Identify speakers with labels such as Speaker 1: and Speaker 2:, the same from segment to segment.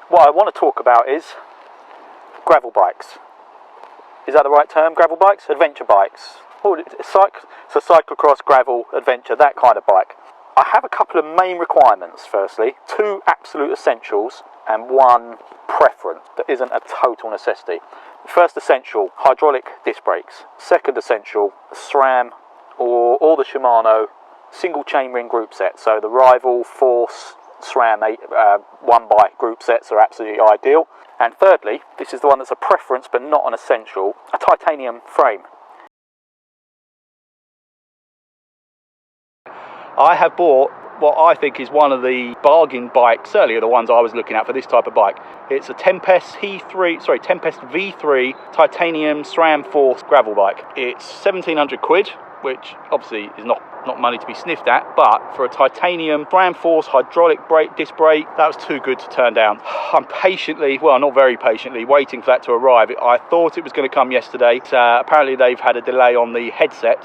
Speaker 1: what I want to talk about is gravel bikes. Is that the right term? Gravel bikes? Adventure bikes. Oh, it's a cyclocross, gravel, adventure, that kind of bike. I have a couple of main requirements. Firstly, 2 absolute essentials and 1 preference that isn't a total necessity. First essential, hydraulic disc brakes. Second essential, SRAM or the Shimano single chainring group set. So the Rival, Force, SRAM 8 1x group sets are absolutely ideal. And thirdly, this is the one that's a preference but not an essential, a titanium frame. I have bought what I think is one of the bargain bikes, certainly the ones I was looking at for this type of bike. It's a Tempest V3 titanium SRAM Force gravel bike. It's 1700 quid, which obviously is not money to be sniffed at, but for a titanium SRAM Force hydraulic disc brake, that was too good to turn down. I'm patiently, well, not very patiently, waiting for that to arrive. I thought it was going to come yesterday. Apparently they've had a delay on the headset.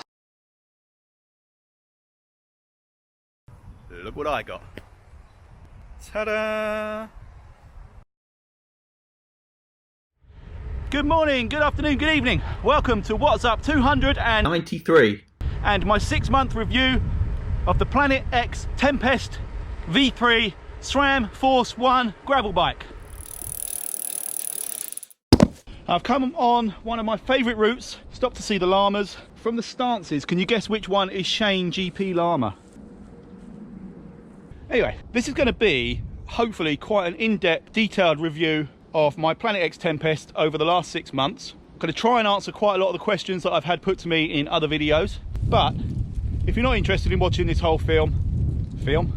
Speaker 1: Look what I got. Ta-da! Good morning, good afternoon, good evening. Welcome to What's Up 293 and my 6-month review of the PlanetX Tempest V3 SRAM Force 1 gravel bike. I've come on one of my favourite routes, stopped to see the llamas. From the stances, can you guess which one is Shane GP Llama? Anyway, this is going to be hopefully quite an in-depth, detailed review of my PlanetX Tempest over the last 6 months. I'm going to try and answer quite a lot of the questions that I've had put to me in other videos. But if you're not interested in watching this whole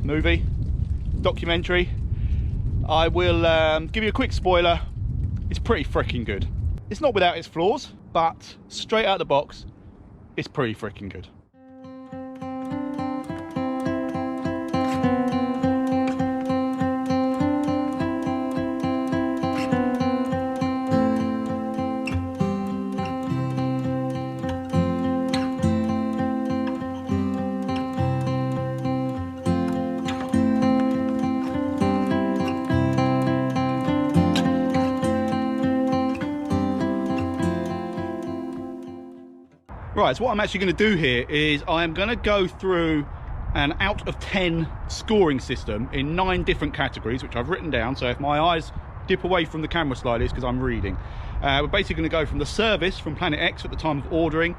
Speaker 1: movie, documentary, I will give you a quick spoiler. It's pretty freaking good. It's not without its flaws, but straight out of the box, it's pretty freaking good. Right, so what I'm actually going to do here is I'm going to go through an out of 10 scoring system in 9 different categories, which I've written down. So if my eyes dip away from the camera slightly, it's because I'm reading. We're basically going to go from the service from PlanetX at the time of ordering,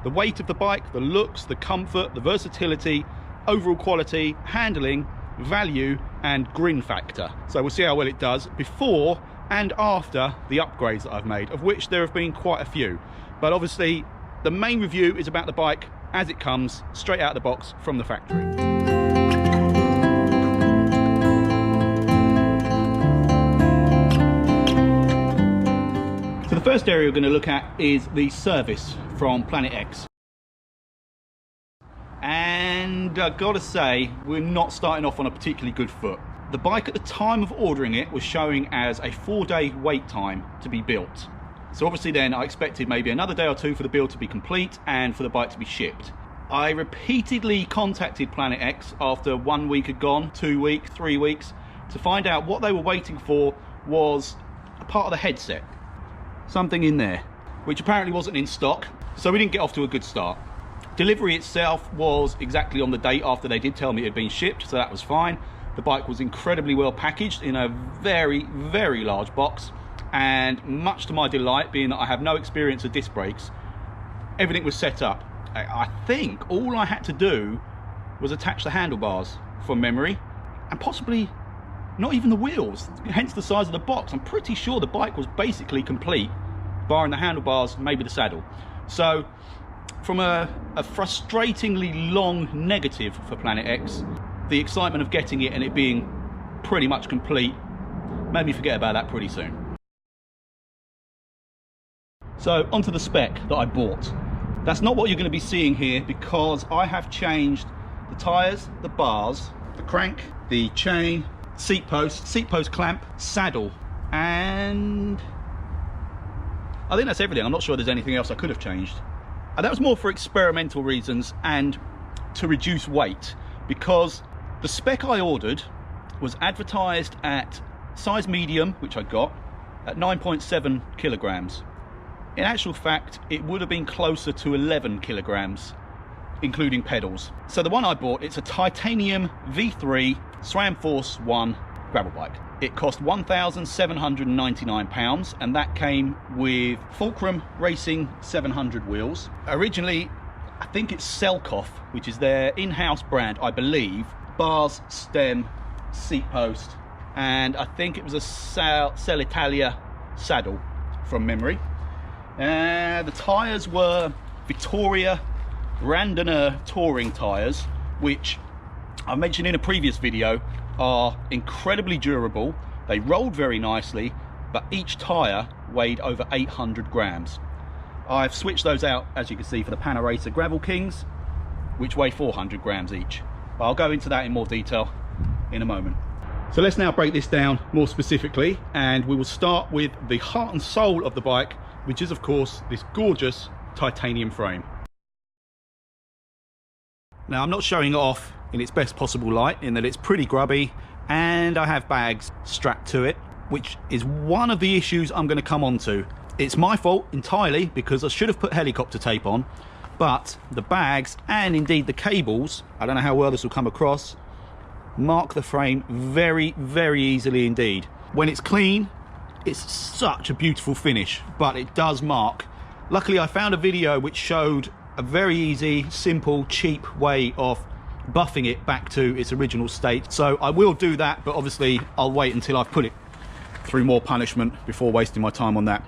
Speaker 1: the weight of the bike, the looks, the comfort, the versatility, overall quality, handling, value, and grin factor. So we'll see how well it does before and after the upgrades that I've made, of which there have been quite a few. But obviously, the main review is about the bike as it comes straight out of the box from the factory. So the first area we're going to look at is the service from PlanetX. And I've got to say, we're not starting off on a particularly good foot. The bike at the time of ordering it was showing as a 4-day wait time to be built. So obviously then I expected maybe another day or 2 for the build to be complete and for the bike to be shipped. I repeatedly contacted PlanetX after 1 week had gone, 2 weeks, 3 weeks, to find out what they were waiting for was a part of the headset. Something in there, which apparently wasn't in stock, so we didn't get off to a good start. Delivery itself was exactly on the date after they did tell me it had been shipped, so that was fine. The bike was incredibly well packaged in a very, very large box. And much to my delight, being that I have no experience of disc brakes, everything was set up. I think all I had to do was attach the handlebars from memory, and possibly not even the wheels, hence the size of the box. I'm pretty sure the bike was basically complete, barring the handlebars, maybe the saddle. So from a frustratingly long negative for PlanetX, the excitement of getting it and it being pretty much complete made me forget about that pretty soon. So onto the spec that I bought. That's not what you're going to be seeing here, because I have changed the tyres, the bars, the crank, the chain, seat post clamp, saddle, and I think that's everything. I'm not sure there's anything else I could have changed. And that was more for experimental reasons and to reduce weight, because the spec I ordered was advertised at size medium, which I got, at 9.7 kilograms. In actual fact, it would have been closer to 11 kilograms, including pedals. So the one I bought, it's a titanium V3 SRAM Force 1 gravel bike. It cost £1,799, and that came with Fulcrum Racing 700 wheels. Originally, I think it's Selkoff, which is their in-house brand, I believe. Bars, stem, seat post, and I think it was a Cell Italia saddle from memory. The tyres were Vittoria Randonner touring tyres, which I mentioned in a previous video are incredibly durable. They rolled very nicely, but each tyre weighed over 800 grams. I've switched those out, as you can see, for the Panaracer GravelKings, which weigh 400 grams each. But I'll go into that in more detail in a moment. So let's now break this down more specifically, and we will start with the heart and soul of the bike, which is of course this gorgeous titanium frame. Now, I'm not showing it off in its best possible light, in that it's pretty grubby and I have bags strapped to it, which is one of the issues I'm going to come on to. It's my fault entirely, because I should have put helicopter tape on, but the bags and indeed the cables, I don't know how well this will come across, mark the frame very, very easily indeed. When it's clean, it's such a beautiful finish, but it does mark. Luckily, I found a video which showed a very easy, simple, cheap way of buffing it back to its original state. So I will do that, but obviously I'll wait until I've put it through more punishment before wasting my time on that.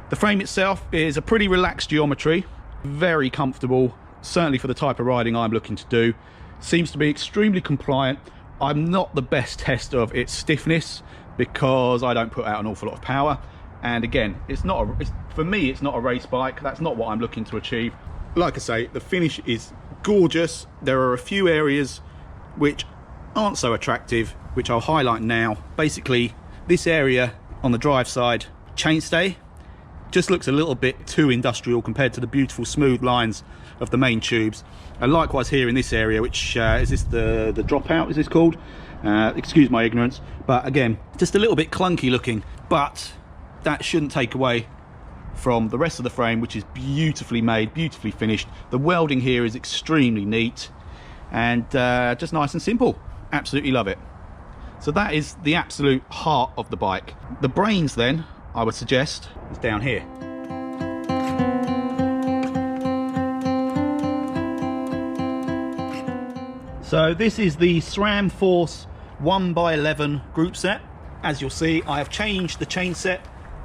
Speaker 1: The frame itself is a pretty relaxed geometry, very comfortable, certainly for the type of riding I'm looking to do. Seems to be extremely compliant. I'm not the best tester of its stiffness because I don't put out an awful lot of power, and again, for me it's not a race bike. That's not what I'm looking to achieve. Like I say, the finish is gorgeous. There are a few areas which aren't so attractive, which I'll highlight now. Basically, this area on the drive side chainstay just looks a little bit too industrial compared to the beautiful smooth lines of the main tubes. And likewise here in this area, which is this the dropout, is this called? Excuse my ignorance, but again, just a little bit clunky looking, but that shouldn't take away from the rest of the frame, which is beautifully made, beautifully finished. The welding here is extremely neat and just nice and simple. Absolutely love it. So that is the absolute heart of the bike. The brains then, I would suggest, is down here. So this is the SRAM Force 1x11 group set. As you'll see, I have changed the chain set.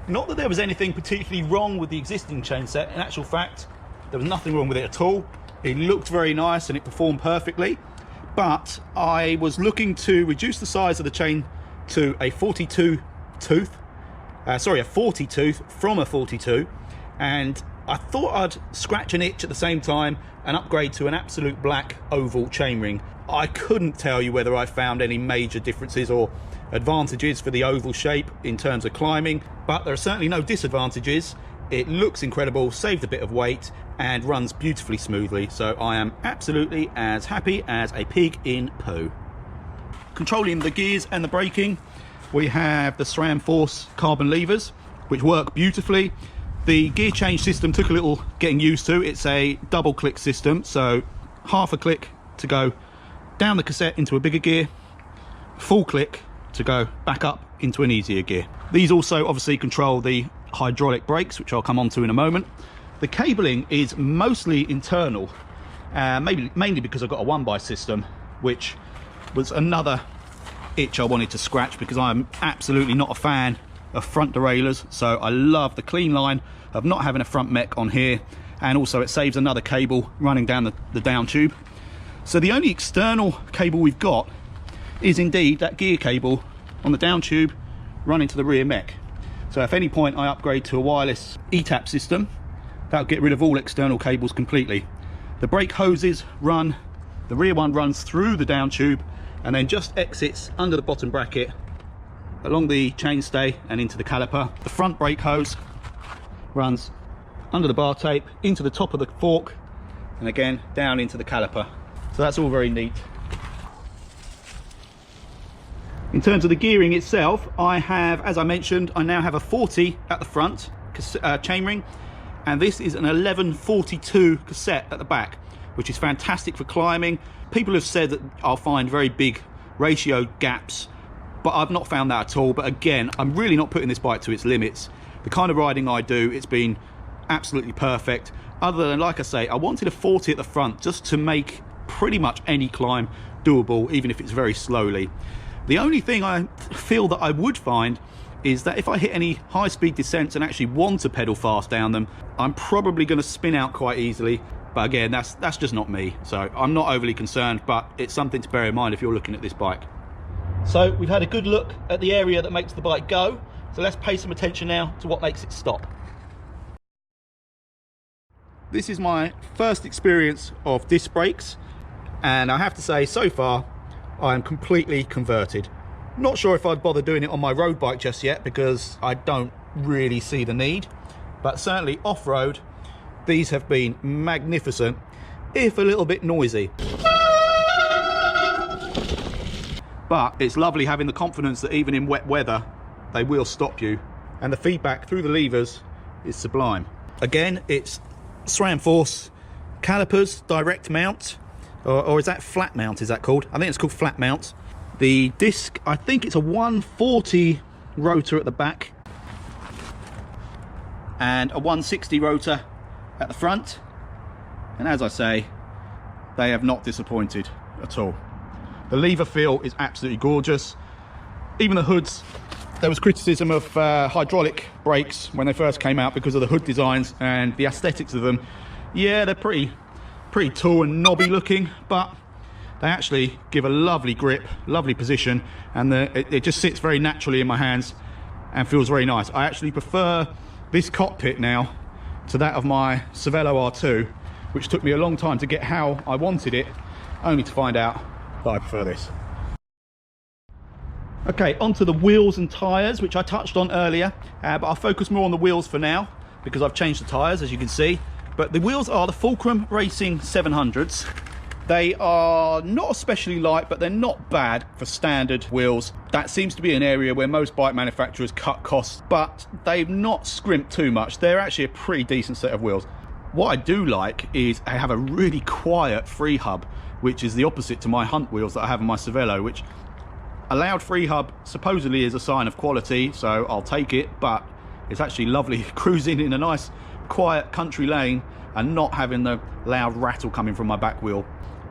Speaker 1: Not that there was anything particularly wrong with the existing chain set. In actual fact, there was nothing wrong with it at all. It looked very nice and it performed perfectly. But I was looking to reduce the size of the chain to a 42 tooth. A 40 tooth from a 42. And I thought I'd scratch an itch at the same time and upgrade to an absolute black oval chainring. I couldn't tell you whether I found any major differences or advantages for the oval shape in terms of climbing, but there are certainly no disadvantages. It looks incredible, saved a bit of weight, and runs beautifully smoothly, so I am absolutely as happy as a pig in poo. Controlling the gears and the braking, we have the SRAM Force carbon levers, which work beautifully. The gear change system took a little getting used to. It's a double click system, so half a click to go down the cassette into a bigger gear, full click to go back up into an easier gear. These also obviously control the hydraulic brakes, which I'll come on to in a moment. The cabling is mostly internal, mainly because I've got a 1x system, which was another itch I wanted to scratch, because I'm absolutely not a fan of front derailleurs. So I love the clean line of not having a front mech on here, and also it saves another cable running down the down tube. So the only external cable we've got is indeed that gear cable on the down tube running to the rear mech. So if at any point I upgrade to a wireless ETAP system, that'll get rid of all external cables completely. The brake hoses run, the rear one runs through the down tube and then just exits under the bottom bracket along the chainstay and into the caliper. The front brake hose runs under the bar tape into the top of the fork and again down into the caliper. So that's all very neat. In terms of the gearing itself, I have, as I mentioned, I now have a 40 at the front, chainring, and this is an 1142 cassette at the back, which is fantastic for climbing. People have said that I'll find very big ratio gaps, but I've not found that at all. But again, I'm really not putting this bike to its limits. The kind of riding I do, it's been absolutely perfect. Other than, like I say, I wanted a 40 at the front just to make pretty much any climb doable, even if it's very slowly. The only thing I feel that I would find is that if I hit any high-speed descents and actually want to pedal fast down them, I'm probably going to spin out quite easily. But again, that's just not me, so I'm not overly concerned, but it's something to bear in mind if you're looking at this bike. So we've had a good look at the area that makes the bike go, so let's pay some attention now to what makes it stop. This is my first experience of disc brakes, and I have to say, so far, I am completely converted. Not sure if I'd bother doing it on my road bike just yet, because I don't really see the need, but certainly off-road, these have been magnificent, if a little bit noisy. But it's lovely having the confidence that even in wet weather, they will stop you, and the feedback through the levers is sublime. Again, it's SRAM Force calipers, direct mount, or is that flat mount, is that called? I think it's called flat mount. The disc, I think it's a 140 rotor at the back and a 160 rotor at the front, and as I say, they have not disappointed at all. The lever feel is absolutely gorgeous. Even the hoods, there was criticism of hydraulic brakes when they first came out because of the hood designs and the aesthetics of them. Yeah, they're pretty tall and knobby looking, but they actually give a lovely grip, lovely position, and it just sits very naturally in my hands and feels very nice. I actually prefer this cockpit now to that of my Cervelo R2, which took me a long time to get how I wanted it, only to find out that I prefer this. Okay, onto the wheels and tyres, which I touched on earlier, but I'll focus more on the wheels for now because I've changed the tyres, as you can see. But the wheels are the Fulcrum Racing 700s. They are not especially light, but they're not bad for standard wheels. That seems to be an area where most bike manufacturers cut costs, but they've not scrimped too much. They're actually a pretty decent set of wheels. What I do like is I have a really quiet free hub, which is the opposite to my Hunt wheels that I have on my Cervelo, which a loud free hub supposedly is a sign of quality, so I'll take it, but it's actually lovely cruising in a nice quiet country lane and not having the loud rattle coming from my back wheel.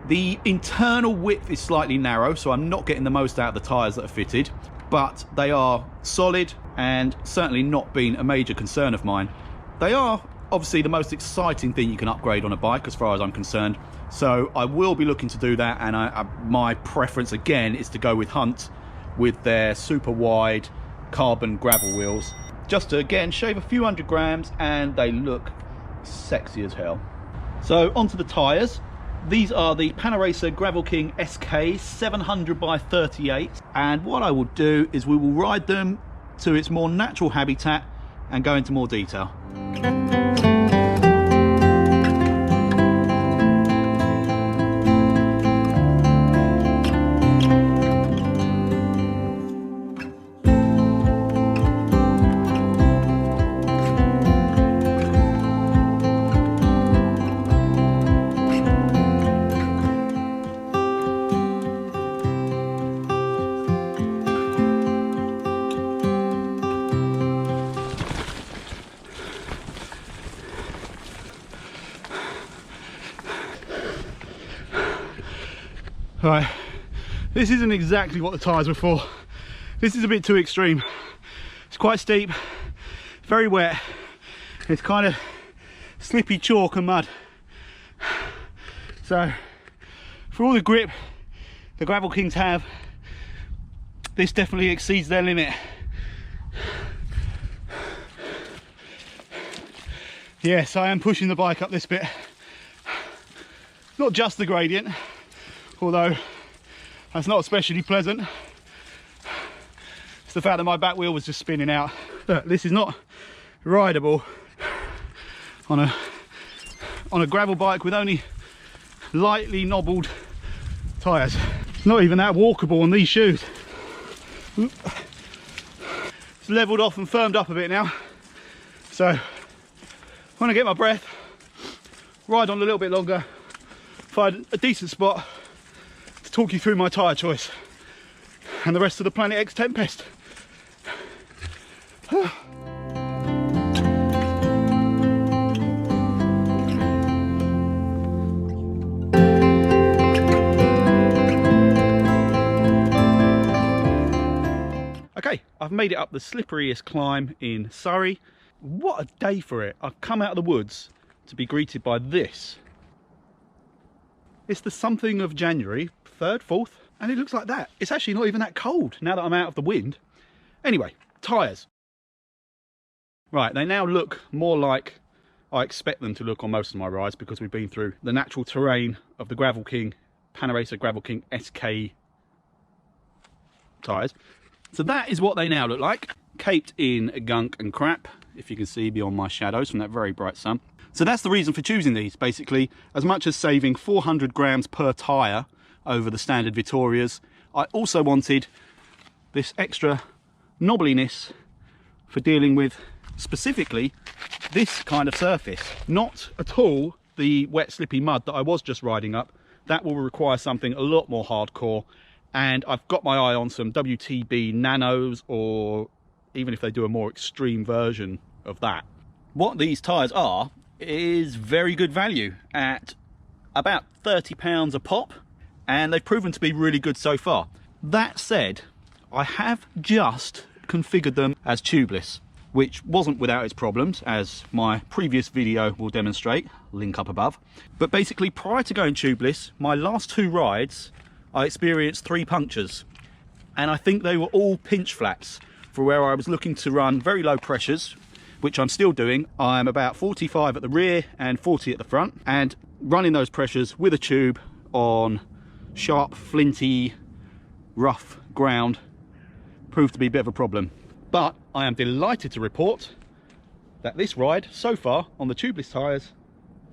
Speaker 1: The internal width is slightly narrow, so I'm not getting the most out of the tyres that are fitted, but they are solid and certainly not been a major concern of mine. They are obviously the most exciting thing you can upgrade on a bike as far as I'm concerned, so I will be looking to do that, and my preference again is to go with Hunt with their super wide carbon gravel wheels, just to again shave a few hundred grams, and they look sexy as hell. So onto the tyres. These are the Panaracer GravelKing SK 700 by 38, and what I will do is we will ride them to its more natural habitat and go into more detail. Right, this isn't exactly what the tyres were for. This is a bit too extreme. It's quite steep, very wet. It's kind of slippy chalk and mud. So for all the grip the GravelKings have, this definitely exceeds their limit. Yes, I am pushing the bike up this bit. Not just the gradient, although that's not especially pleasant. It's the fact that my back wheel was just spinning out. Look, this is not rideable on a gravel bike with only lightly knobbled tyres. It's not even that walkable on these shoes. It's levelled off and firmed up a bit now. So when I get my breath, ride on a little bit longer, find a decent spot to talk you through my tyre choice and the rest of the PlanetX Tempest. Okay, I've made it up the slipperiest climb in Surrey. What a day for it. I've come out of the woods to be greeted by this. It's the something of January, 3rd, 4th, and it looks like that. It's actually not even that cold now that I'm out of the wind. Anyway, tyres. Right, they now look more like I expect them to look on most of my rides because we've been through the natural terrain of the GravelKing, Panaracer GravelKing SK tyres. So that is what they now look like, caped in gunk and crap, if you can see beyond my shadows from that very bright sun. So that's the reason for choosing these, basically. As much as saving 400 grams per tyre over the standard Vittorias, I also wanted this extra knobbliness for dealing with specifically this kind of surface. Not at all the wet slippy mud that I was just riding up. That will require something a lot more hardcore, and I've got my eye on some WTB nanos, or even if they do a more extreme version of that. What these tyres are is very good value at about £30 a pop, and they've proven to be really good so far. That said, I have just configured them as tubeless, which wasn't without its problems, as my previous video will demonstrate, link up above. But basically, prior to going tubeless, my last 2 rides I experienced 3 punctures, and I think they were all pinch flats for where I was looking to run very low pressures, which I'm still doing. I'm about 45 at the rear and 40 at the front, and running those pressures with a tube on sharp, flinty, rough ground proved to be a bit of a problem. But I am delighted to report that this ride so far on the tubeless tyres,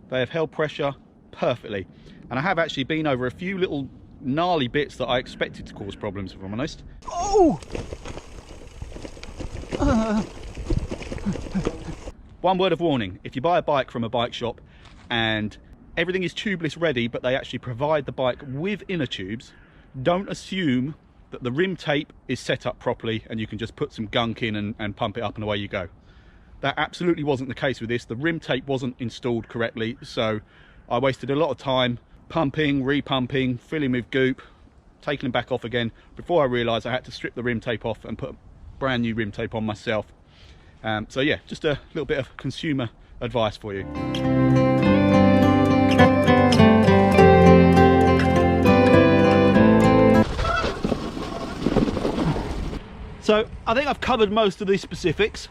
Speaker 1: they have held pressure perfectly, and I have actually been over a few little gnarly bits that I expected to cause problems, if I'm honest. Oh! One word of warning: if you buy a bike from a bike shop and everything is tubeless ready, but they actually provide the bike with inner tubes, don't assume that the rim tape is set up properly and you can just put some gunk in and pump it up and away you go. That absolutely wasn't the case with this. The rim tape wasn't installed correctly, so I wasted a lot of time pumping, repumping, filling with goop, taking them back off again before I realised I had to strip the rim tape off and put brand new rim tape on myself. So yeah, just a little bit of consumer advice for you. So I think I've covered most of the specifics.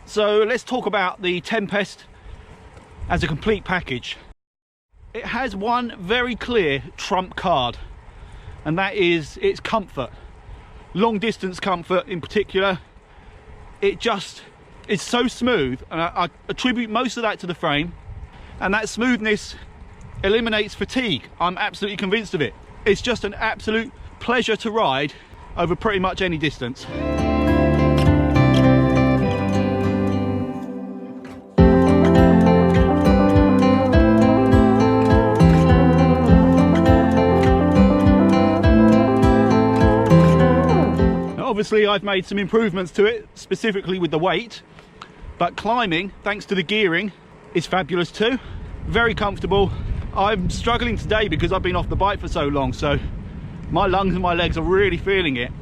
Speaker 1: So let's talk about the Tempest as a complete package. It has one very clear trump card, and that is its comfort. Long distance comfort in particular. It just is so smooth, and I attribute most of that to the frame, and that smoothness eliminates fatigue. I'm absolutely convinced of it. It's just an absolute pleasure to ride over pretty much any distance. Obviously I've made some improvements to it, specifically with the weight, but climbing, thanks to the gearing, is fabulous too. Very comfortable. I'm struggling today because I've been off the bike for so long, so my lungs and my legs are really feeling it.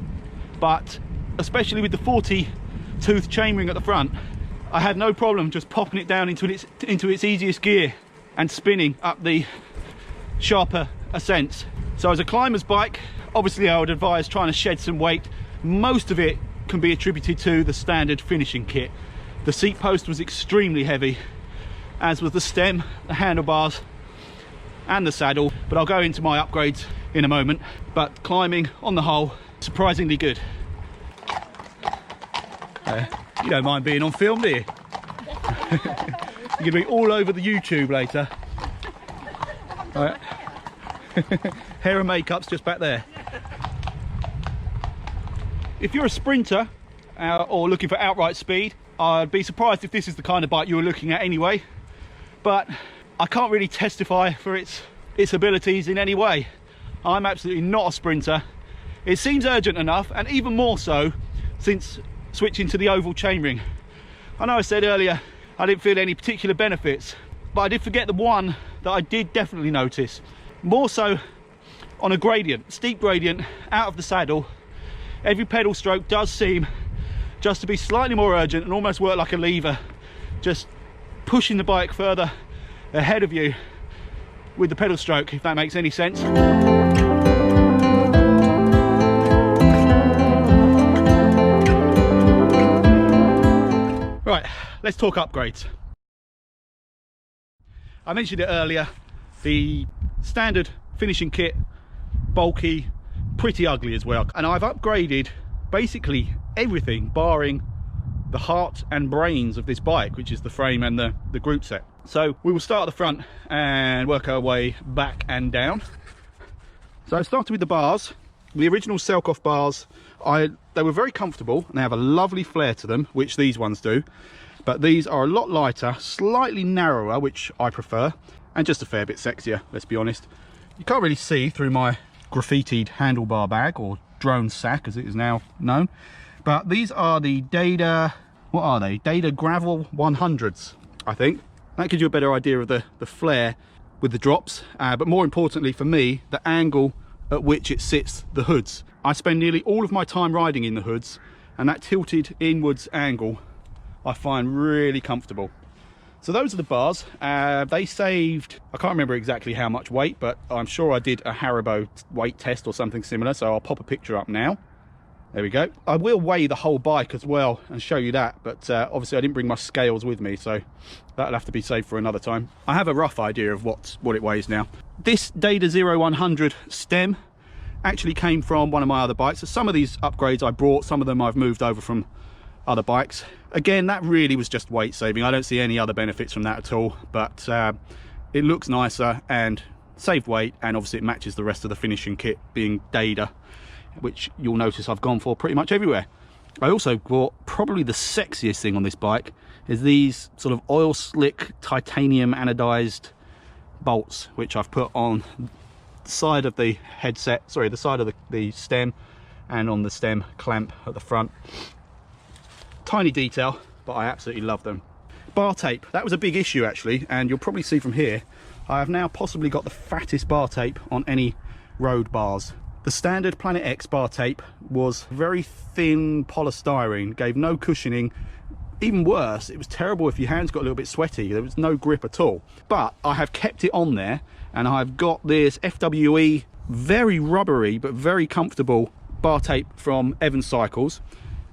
Speaker 1: But especially with the 40-tooth chainring at the front, I had no problem just popping it down into its easiest gear and spinning up the sharper ascents. So as a climber's bike, obviously I would advise trying to shed some weight. Most of it can be attributed to the standard finishing kit. The seat post was extremely heavy, as was the stem, the handlebars and the saddle, but I'll go into my upgrades in a moment. But climbing on the whole, surprisingly good. You don't mind being on film, do you? You're gonna be all over the YouTube later. All right. Hair and makeup's just back there. If you're a sprinter or looking for outright speed, I'd be surprised if this is the kind of bike you were looking at anyway, but I can't really testify for its abilities in any way. I'm absolutely not a sprinter. It seems urgent enough, and even more so since switching to the oval chainring. I know I said earlier I didn't feel any particular benefits, but I did forget the one that I did definitely notice. More so on a gradient, steep gradient, out of the saddle. Every pedal stroke does seem just to be slightly more urgent and almost work like a lever, just pushing the bike further ahead of you with the pedal stroke, if that makes any sense. Right, let's talk upgrades. I mentioned it earlier, the standard finishing kit, bulky, pretty ugly as well, and I've upgraded basically everything barring the heart and brains of this bike, which is the frame and the group set. So we will start at the front and work our way back and down. So I started with the bars. The original Selkoff bars, they were very comfortable and they have a lovely flare to them, which these ones do, but these are a lot lighter, slightly narrower, which I prefer, and just a fair bit sexier, let's be honest. You can't really see through my graffitied handlebar bag, or drone sack as it is now known, but these are the Deda, what are they? Deda Gravel 100s, I think. That gives you a better idea of the flare with the drops, but more importantly for me, the angle at which it sits the hoods. I spend nearly all of my time riding in the hoods, and that tilted inwards angle I find really comfortable. So those are the bars. They saved, I can't remember exactly how much weight, but I'm sure I did a Haribo weight test or something similar, so I'll pop a picture up now. There we go. I will weigh the whole bike as well and show you that, but obviously I didn't bring my scales with me, so that'll have to be saved for another time. I have a rough idea of what it weighs now. This Deda Zero100 stem actually came from one of my other bikes. So some of these upgrades I brought, some of them I've moved over from other bikes. Again, that really was just weight saving. I don't see any other benefits from that at all, but it looks nicer and saved weight, and obviously it matches the rest of the finishing kit being Deda, which you'll notice I've gone for pretty much everywhere. I also bought probably the sexiest thing on this bike is these sort of oil slick titanium anodized bolts, which I've put on the side of the headset, sorry, the side of the stem, and on the stem clamp at the front. Tiny detail, but I absolutely love them. Bar tape, that was a big issue actually, and you'll probably see from here I have now possibly got the fattest bar tape on any road bars. The standard PlanetX bar tape was very thin polystyrene, gave no cushioning. Even worse, it was terrible if your hands got a little bit sweaty. There was no grip at all. But I have kept it on there, and I've got this FWE, very rubbery but very comfortable bar tape from Evans Cycles,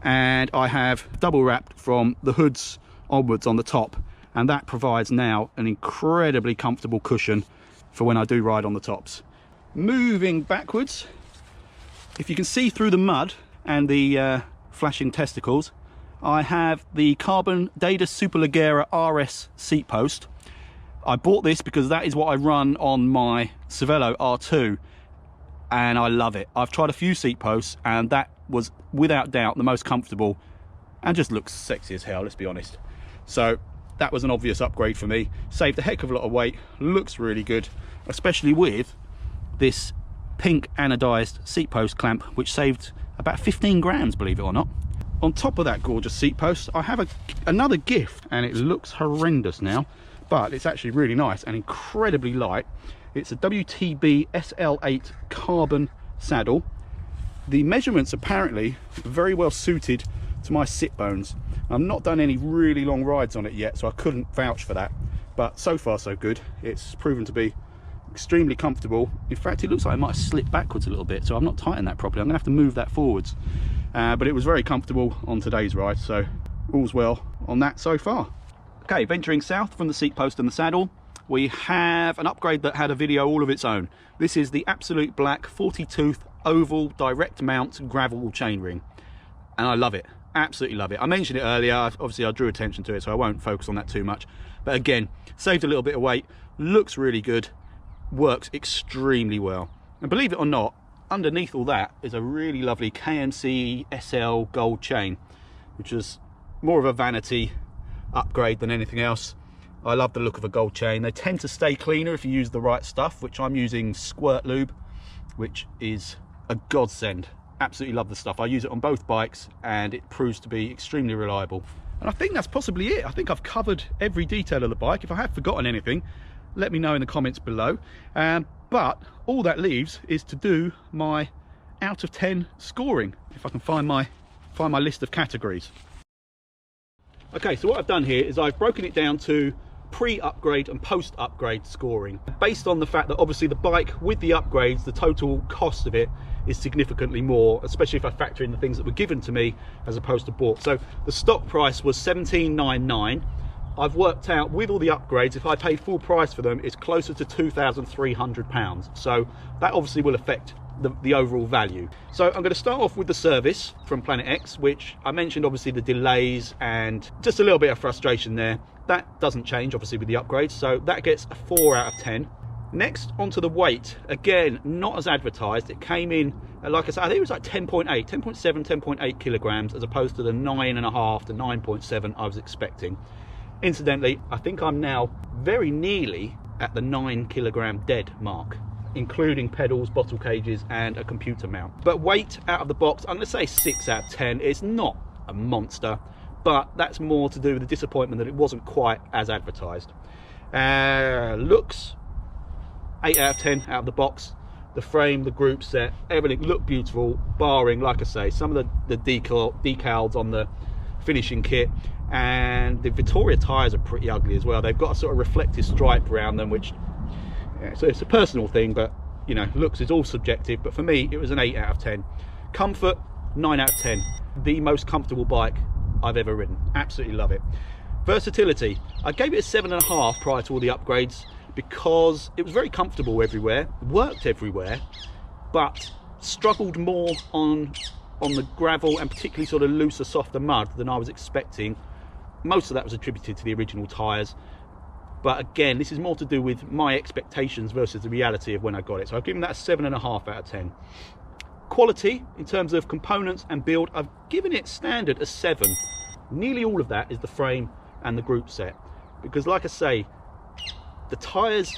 Speaker 1: and I have double wrapped from the hoods onwards on the top, and that provides now an incredibly comfortable cushion for when I do ride on the tops. Moving backwards, if you can see through the mud and the flashing testicles, I have the carbon Deda Superlegerra RS seat post. I bought this because that is what I run on my Cervelo R2, and I love it. I've tried a few seat posts, and that was without doubt the most comfortable and just looks sexy as hell, let's be honest. So that was an obvious upgrade for me. Saved a heck of a lot of weight, looks really good, especially with this pink anodized seat post clamp, which saved about 15 grams, believe it or not. On top of that gorgeous seat post, I have another gift, and it looks horrendous now, but it's actually really nice and incredibly light. It's a WTB SL8 Carbon saddle. The measurements apparently are very well suited to my sit bones. I've not done any really long rides on it yet, so I couldn't vouch for that, but so far so good. It's proven to be extremely comfortable. In fact, it looks like it might have slipped backwards a little bit, so I've not tightened that properly. I'm gonna have to move that forwards, but it was very comfortable on today's ride, so all's well on that so far. Okay, venturing south from the seat post and the saddle, we have an upgrade that had a video all of its own. This is the absolute black 40-tooth oval direct mount gravel chainring, and I love it, absolutely love it. I mentioned it earlier, obviously I drew attention to it, so I won't focus on that too much, but again, saved a little bit of weight, looks really good, works extremely well. And believe it or not, underneath all that is a really lovely KMC SL gold chain, which is more of a vanity upgrade than anything else. I love the look of a gold chain. They tend to stay cleaner if you use the right stuff, which I'm using Squirt Lube, which is a godsend. Absolutely love the stuff. I use it on both bikes and it proves to be extremely reliable. And I think that's possibly it. I think I've covered every detail of the bike. If I have forgotten anything, let me know in the comments below. But all that leaves is to do my out of 10 scoring, if I can find my list of categories. Okay, so what I've done here is I've broken it down to pre-upgrade and post-upgrade scoring, based on the fact that obviously the bike with the upgrades, the total cost of it is significantly more, especially if I factor in the things that were given to me as opposed to bought. So the stock price was $17,999. I've worked out with all the upgrades, if I pay full price for them, it's closer to £2,300. So that obviously will affect the overall value. So I'm going to start off with the service from PlanetX, which I mentioned, obviously the delays and just a little bit of frustration there. That doesn't change obviously with the upgrades, so that gets a 4 out of 10. Next, onto the weight. Again, not as advertised. It came in, like I said, I think it was like 10.8, 10.7, 10.8 kilograms, as opposed to the 9.5 to 9.7 I was expecting. Incidentally, I think I'm now very nearly at the 9 kilogram dead mark, including pedals, bottle cages and a computer mount. But weight out of the box, I'm going to say 6 out of 10. It's not a monster, but that's more to do with the disappointment that it wasn't quite as advertised. Looks, 8 out of 10 out of the box. The frame, the group set, everything looked beautiful, barring, like I say, some of the decals on the finishing kit. And the Vittoria tyres are pretty ugly as well. They've got a sort of reflective stripe around them, which, yeah, so it's a personal thing, but you know, looks is all subjective. But for me, it was an 8 out of 10. Comfort, 9 out of 10. The most comfortable bike I've ever ridden. Absolutely love it. Versatility, I gave it a 7.5 prior to all the upgrades because it was very comfortable everywhere, worked everywhere, but struggled more on the gravel and particularly sort of looser, softer mud than I was expecting. Most of that was attributed to the original tyres, but again, this is more to do with my expectations versus the reality of when I got it. So I've given that a 7.5 out of 10. Quality, in terms of components and build, I've given it standard a 7. Nearly all of that is the frame and the group set, because like I say, the tyres,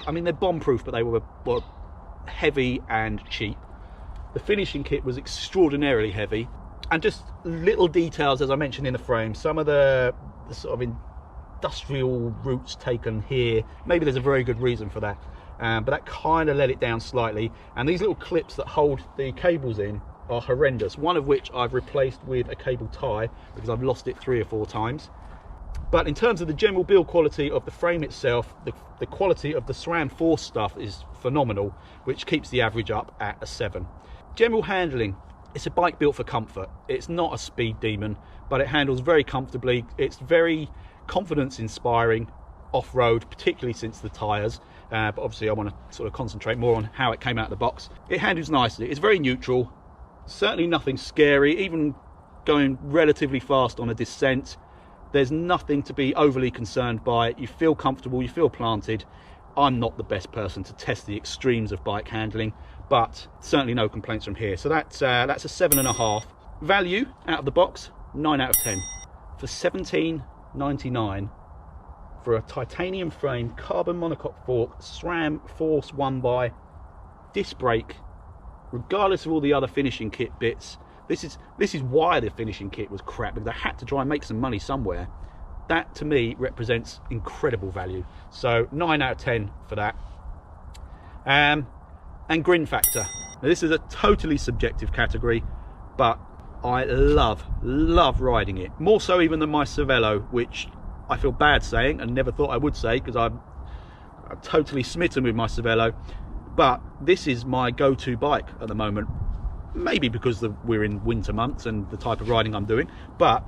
Speaker 1: I mean, they're bomb-proof, but they were heavy and cheap. The finishing kit was extraordinarily heavy, and just little details, as I mentioned in the frame, some of the sort of industrial routes taken here, maybe there's a very good reason for that, but that kind of let it down slightly. And these little clips that hold the cables in are horrendous, one of which I've replaced with a cable tie because I've lost it 3 or 4 times. But in terms of the general build quality of the frame itself, the quality of the SRAM Force stuff is phenomenal, which keeps the average up at a 7. General handling, it's a bike built for comfort. It's not a speed demon, but it handles very comfortably. It's very confidence inspiring off-road, particularly since the tyres, but obviously I want to sort of concentrate more on how it came out of the box. It handles nicely. It's very neutral, certainly nothing scary. Even going relatively fast on a descent, there's nothing to be overly concerned by. You feel comfortable, you feel planted. I'm not the best person to test the extremes of bike handling, but certainly no complaints from here. So that's a 7.5. Value out of the box, 9 out of 10. For $17.99 for a titanium frame, carbon monocoque fork, SRAM Force 1x, disc brake, regardless of all the other finishing kit bits. This is why the finishing kit was crap, because I had to try and make some money somewhere. That to me represents incredible value. So 9 out of 10 for that. And grin factor. Now this is a totally subjective category, but I love riding it. More so even than my Cervelo, which I feel bad saying and never thought I would say, because I'm totally smitten with my Cervelo. But this is my go-to bike at the moment. Maybe because we're in winter months and the type of riding I'm doing, but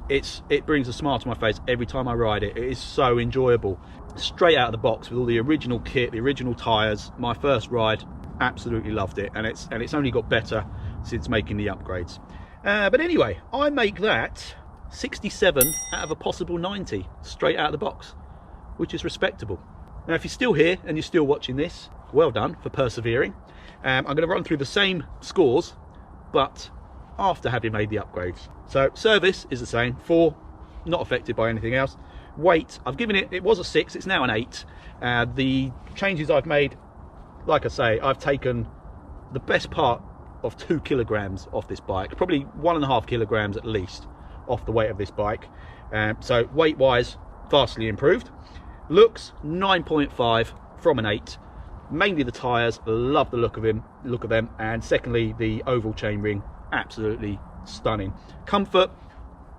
Speaker 1: it brings a smile to my face every time I ride it. It is so enjoyable. Straight out of the box with all the original kit, the original tyres. My first ride, absolutely loved it, and it's only got better since making the upgrades. But anyway, I make that 67 out of a possible 90 straight out of the box, which is respectable. Now if you're still here and you're still watching this, well done for persevering. I'm going to run through the same scores, but after having made the upgrades. So service is the same, 4, not affected by anything else. Weight, I've given it, it was a 6, it's now an 8. The changes I've made, like I say, I've taken the best part of 2 kilograms off this bike, probably 1.5 kilograms at least off the weight of this bike. So weight wise, vastly improved. Looks 9.5 from an 8. Mainly the tyres, love the look of them, and secondly the oval chainring, absolutely stunning. Comfort,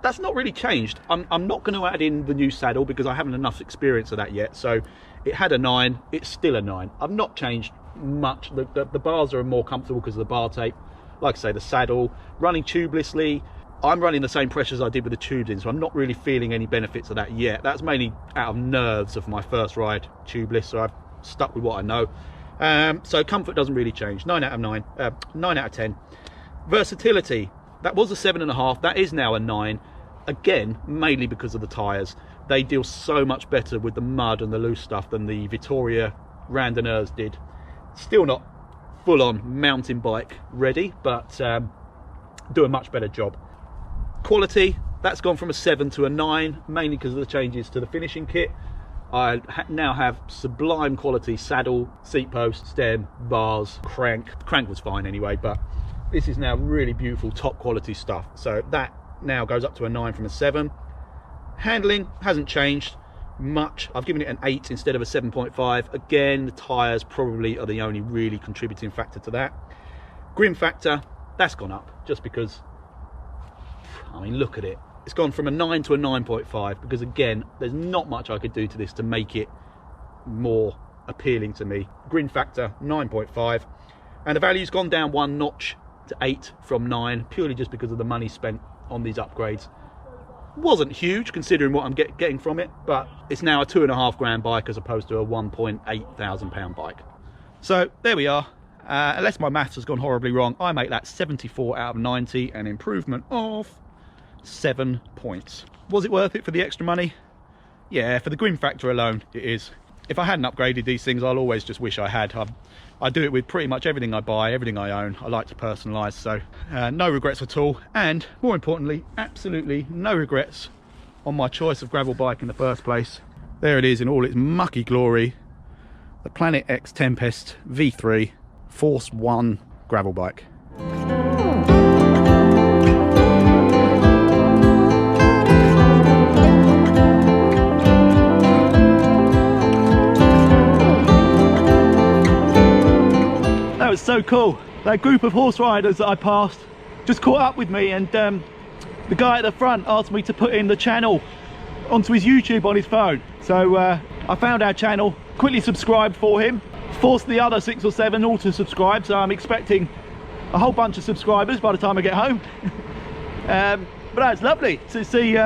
Speaker 1: that's not really changed. I'm not going to add in the new saddle because I haven't enough experience of that yet. So it had a 9, it's still a 9. I've not changed much. The bars are more comfortable because of the bar tape. Like I say, the saddle, running tubelessly, I'm running the same pressure as I did with the tubes in, so I'm not really feeling any benefits of that yet. That's mainly out of nerves of my first ride tubeless, so I've stuck with what I know. So comfort doesn't really change. 9 out of 9, 9 out of 10. Versatility, that was a 7.5, that is now a 9. Again, mainly because of the tyres. They deal so much better with the mud and the loose stuff than the Vittoria Randonneurs did. Still not full-on mountain bike ready, but do a much better job. Quality, that's gone from a 7 to a 9, mainly because of the changes to the finishing kit. I now have sublime quality saddle, seat post, stem, bars, crank. The crank was fine anyway, but this is now really beautiful, top quality stuff. So that now goes up to a 9 from a 7. Handling hasn't changed much. I've given it an 8 instead of a 7.5. Again, the tyres probably are the only really contributing factor to that. Grim factor, that's gone up just because, I mean, look at it. It's gone from a 9 to a 9.5 because, again, there's not much I could do to this to make it more appealing to me. Grin factor, 9.5. And the value's gone down 1 notch to 8 from 9, purely just because of the money spent on these upgrades. Wasn't huge considering what I'm getting from it, but it's now a 2.5 grand bike as opposed to a 1.8 thousand pound bike. So there we are. Unless my maths has gone horribly wrong, I make that 74 out of 90, an improvement of 7 points. Was it worth it for the extra money? Yeah, for the grim factor alone, it is. If I hadn't upgraded these things, I'll always just wish I had. I do it with pretty much everything I buy, everything I own. I like to personalise, so no regrets at all. And more importantly, absolutely no regrets on my choice of gravel bike in the first place. There it is in all its mucky glory. The PlanetX Tempest V3 Force 1 gravel bike. That was so cool. That group of horse riders that I passed just caught up with me, and the guy at the front asked me to put in the channel onto his YouTube on his phone. So I found our channel, quickly subscribed for him, forced the other 6 or 7 all to subscribe, so I'm expecting a whole bunch of subscribers by the time I get home. But that's lovely to see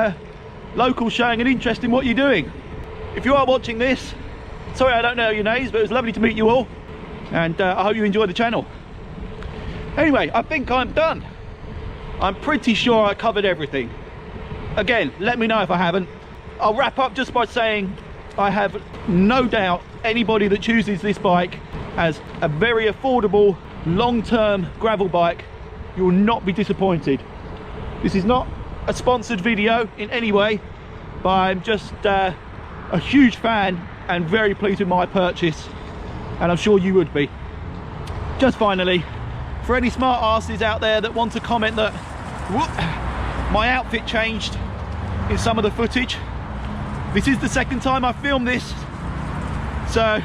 Speaker 1: locals showing an interest in what you're doing. If you are watching this, sorry I don't know your names, but it was lovely to meet you all. And I hope you enjoy the channel. Anyway, I think I'm done. I'm pretty sure I covered everything. Again, let me know if I haven't. I'll wrap up just by saying I have no doubt anybody that chooses this bike as a very affordable, long-term gravel bike, you will not be disappointed. This is not a sponsored video in any way, but I'm just a huge fan and very pleased with my purchase. And I'm sure you would be. Just finally, for any smart asses out there that want to comment that my outfit changed in some of the footage, this is the second time I filmed this, so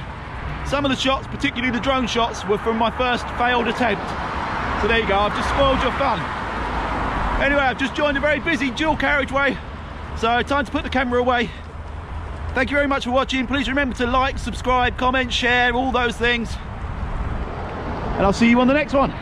Speaker 1: some of the shots, particularly the drone shots, were from my first failed attempt. So there you go, I've just spoiled your fun. Anyway, I've just joined a very busy dual carriageway, so time to put the camera away. Thank you very much for watching. Please remember to like, subscribe, comment, share, all those things. And I'll see you on the next one.